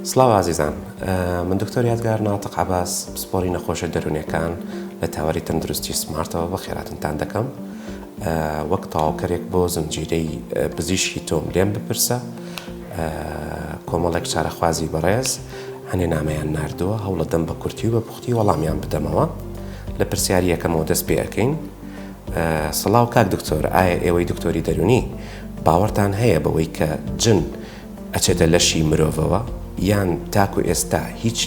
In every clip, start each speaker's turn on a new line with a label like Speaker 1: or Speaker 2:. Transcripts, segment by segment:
Speaker 1: سڵاو عزیزان، من دکتۆر یادگار ناتق عباس پسپۆری نەخۆشە دەرونیەکان لە تاوەری تەندروستی سمارتەوە بە خێراتتان دەکەم. وەک تەواوکەرێک بۆ زنجیرەی پزیشکی تۆم لێم بپرسە، کۆمەڵێک چارەخوازی بەڕێز هەنێ نامەیان ناردووە هەوڵە دەم بە کورتی و بە پوختی وەڵامیان بدەمەوە. لە پرسیاری یەکەمەوە دەست پێ ئەەکەین. سڵاو کاک دکتۆر، ئایا ئێوەی دکتۆری دەرونی باوەڕتان هەیە بەوەی کە جن ئەچێتە لەشی مرۆڤەوە یان تاکو ئێستا هیچ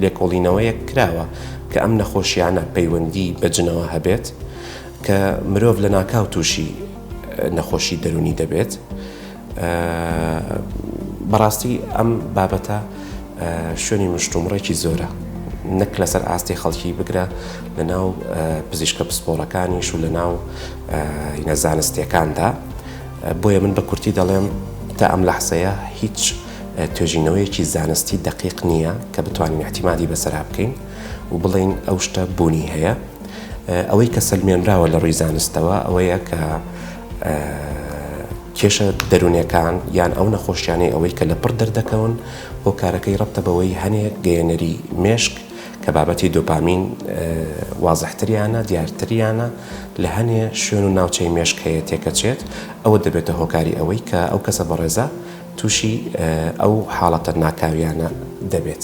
Speaker 1: لێکۆڵینەوەیەک کراوە کە ئەم نەخۆشیانە پەیوەندی بە جنەوە هەبێت کە مرۆڤ لە ناکاو تووشی نەخۆشی دەرونی دەبێت؟ بەڕاستی ئەم بابەتە شوێنی مشتومڕێکی زۆرە، نەک لەسەر ئاستی خەڵکی بگرە لە ناو پزیشکە پسپۆڕەکانیش و لە ناو زانستیەکاندا. بۆیە من بە کورتی دەڵێم تا ئەم لەحزەیە هیچ توێژینەوەیەکی زانستی دقیق نییە کە بتوانین احتیمالی بەسەرا بکەین و بڵین ئەو شتە بوونی هەیە. ئەوەی کە سەلمێنراوە لە ڕووی زانستەوە ئەوەیە کە کێشە دەرونیەکان یان ئەو نەخۆشیانەی ئەوەی کە لە پڕ دەردەکەون بۆ کارەکەی ڕەبتە بەوەی هەنێک گەیەنەری مێشک کە بابەتی دۆپامین وازەحتریانە دیارتریانە لە هەنێ شوێن و ناوچەی مێشک هەیە تێکەچێت، ئەوە دەبێتە هۆکاری ئەوەی کە ئەو کەسە بەڕێزە تووشی ئەو حاڵەتە ناکاویانە دەبێت.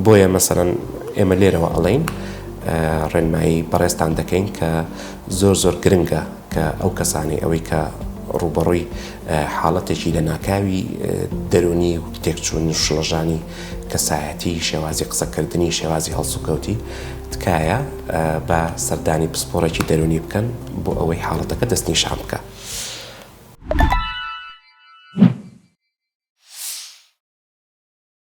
Speaker 1: بۆیە مەسەرەن ئێمە لێرەوە ئەڵێین ڕێنمایی بەڕێزتان دەکەین کە زۆر گرنگە کە ئەو کەسانی ئەوەی کە ڕوبەڕووی حاڵەتێکی لە ناکاوی دەرونی و تێکچوون شڵەژانی کەسایەتی، شێوازی قسەکردنی، شێوازی هەڵسوکەوتی تکایە بە سەردانی پسپۆڕێکی دەرونی بکەن بۆ ئەوەی حاڵەتەکە دەستنیشان بکە.